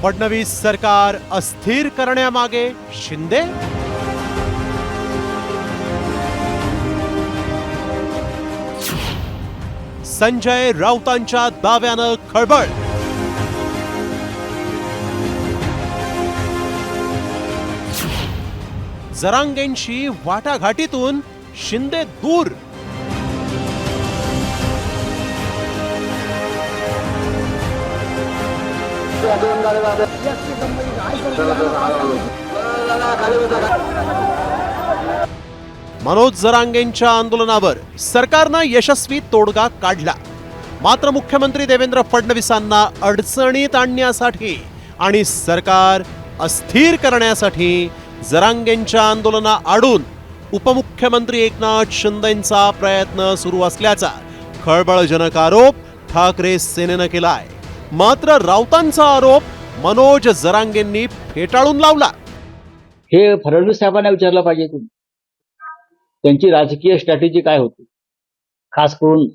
फडणवीस सरकार अस्थिर करण्यामागे शिंदे? संजय राऊतांच्या दाव्यानं खळबळ. जरांगेंशी वाटाघाटीतून शिंदे दूर. मनोज जरांगेंच्या आंदोलनावर सरकारनं यशस्वी तोडगा काढला. मात्र मुख्यमंत्री देवेंद्र फडणवीसांना अडचणीत आणण्यासाठी आणि सरकार अस्थिर करण्यासाठी जरांगेंच्या आंदोलनाआडून उपमुख्यमंत्री एकनाथ शिंदेंचा प्रयत्न सुरू असल्याचा खळबळजनक आरोप ठाकरे सेनेनं केलाय. मात्र राऊतांचा आरोप मनोज जरांगेंनी फेटाळून लावला. हे फडणवीस साहेबांना विचारलं पाहिजे तुम्ही, त्यांची राजकीय स्ट्रॅटेजी काय होती, खास करून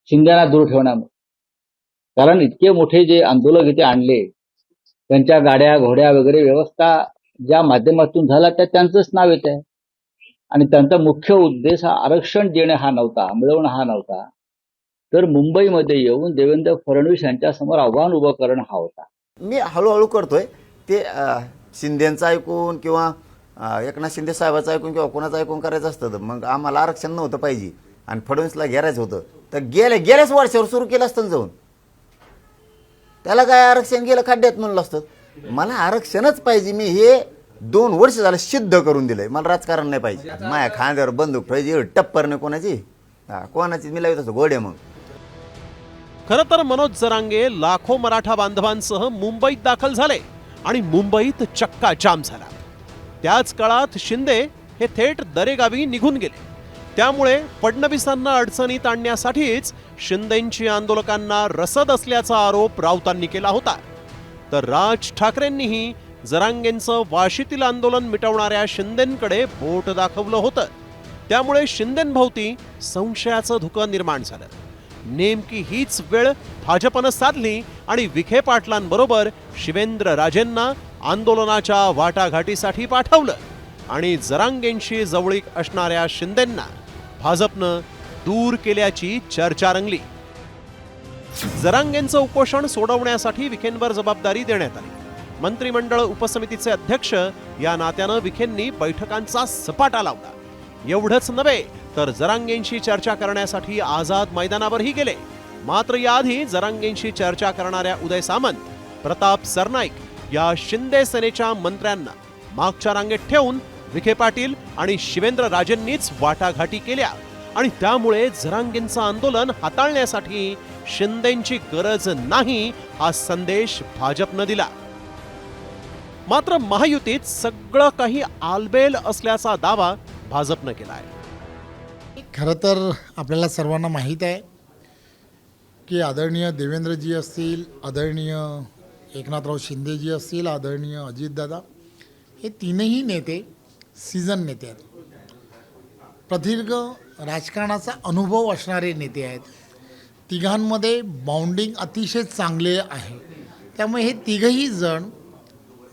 शिंदेना दूर ठेवण्यामध्ये. कारण इतके मोठे जे आंदोलक इथे आणले, त्यांच्या गाड्या घोड्या वगैरे व्यवस्था ज्या माध्यमातून झाला त्या त्यांचंच नाव येत आहे. आणि त्यांचा मुख्य उद्देश हा आरक्षण देणे हा नव्हता, मिळवणं हा नव्हता, तर मुंबईमध्ये येऊन देवेंद्र फडणवीस यांच्या समोर आव्हान उभं करणं हा होता. मी हळूहळू करतोय ते शिंदेचं ऐकून किंवा एकनाथ शिंदे साहेबाचं ऐकून किंवा कोणाचं ऐकून करायचं असतं. तर मग आम्हाला आरक्षण नव्हतं पाहिजे आणि फडणवीसला घेरायचं होतं, तर गेल्याच वर्षावर सुरू केलं असतं जाऊन. त्याला काय आरक्षण गेलं खड्ड्यात म्हणलं असतं. मला आरक्षणच पाहिजे. मी हे 2 वर्ष झालं सिद्ध करून दिलंय. मला राजकारण नाही पाहिजे. माया खांद्यावर बंदूक ठेवायची, टप्पर नाही कोणाची, कोणाची मी लावत असतो घोडे. मग खरं तर मनोज जरांगे लाखो मराठा बांधवांसह मुंबईत दाखल झाले आणि मुंबईत चक्का जाम झाला. त्याच काळात शिंदे हे थेट दरेगावी निघून गेले. त्यामुळे फडणवीसांना अडचणीत आणण्यासाठीच शिंदेंची आंदोलकांना रसद असल्याचा आरोप राऊतांनी केला होता. तर राज ठाकरेंनीही जरांगेंचं वाशीतील आंदोलन मिटवणाऱ्या शिंदेंकडे बोट दाखवलं होतं. त्यामुळे शिंदेंभोवती संशयाचं धुकं निर्माण झालं. नेमकी हीच वेळ भाजपनं साधली आणि विखे पाटलांबरोबर शिवेंद्रराजेंना आंदोलनाच्या वाटाघाटीसाठी पाठवलं आणि जरांगेंशी जवळीक असणाऱ्या शिंदेंना भाजपनं दूर केल्याची चर्चा रंगली. जरांगेंचं उपोषण सोडवण्यासाठी विखेंवर जबाबदारी देण्यात आली. मंत्रिमंडळ उपसमितीचे अध्यक्ष या नात्यानं विखेंनी बैठकांचा सपाटा लावला. एवढंच नव्हे तर जरांगेंशी चर्चा करण्यासाठी आझाद मैदानावरही गेले. मात्र याआधी जरांगेंशी चर्चा करणाऱ्या उदय सामंत, प्रताप सरनाईक या शिंदे सेनेच्या मंत्र्यांना मागच्या रांगेत ठेवून विखे पाटील आणि शिवेंद्रराजेंनीच वाटाघाटी केल्या आणि त्यामुळे जरांगेंचं आंदोलन हाताळण्यासाठी शिंदेंची गरज नाही हा संदेश भाजपनं दिला. मात्र महायुतीत सगळं काही आलबेल असल्याचा दावा भाजपनं केलाय. खरं तर आपल्याला सर्वांना माहीत आहे की आदरणीय देवेंद्रजी असतील, आदरणीय एकनाथराव शिंदेजी असतील, आदरणीय अजितदादा, हे तीनही नेते सीझन नेते आहेत. प्रदीर्घ राजकारणाचा अनुभव असणारे नेते आहेत. तिघांमध्ये बाउंडिंग अतिशय चांगले आहे. त्यामुळे हे तिघही जण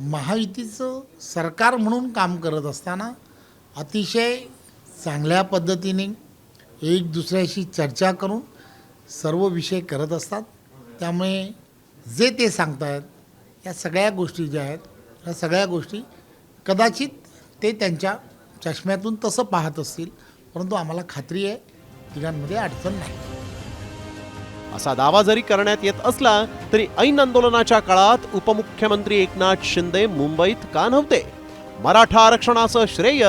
महायुतीचं सरकार म्हणून काम करत असताना अतिशय चांगल्या पद्धतीने एक दुसऱ्याशी चर्चा करून सर्व विषय करत असतात. त्यामुळे जे ते सांगतायत या सगळ्या गोष्टी ज्या आहेत, या सगळ्या गोष्टी कदाचित ते त्यांच्या चष्म्यातून तसं पाहत असतील, परंतु आम्हाला खात्री आहे तिघांमध्ये अडचण नाही. असा दावा जरी करण्यात येत असला तरी ऐन आंदोलनाच्या काळात उपमुख्यमंत्री एकनाथ शिंदे मुंबईत का नव्हते? मराठा आरक्षणाचं श्रेय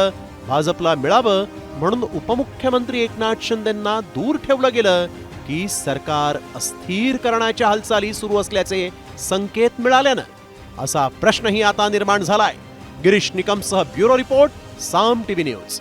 भाजपला मिळावं म्हणून उपमुख्यमंत्री एकनाथ शिंदेंना दूर ठेवलं गेलं की सरकार अस्थिर करण्याच्या हालचाली सुरू असल्याचे संकेत मिळाल्यानं असा प्रश्नही आता निर्माण झालाय. गिरीश निकमसह ब्युरो रिपोर्ट, साम टीव्ही न्यूज.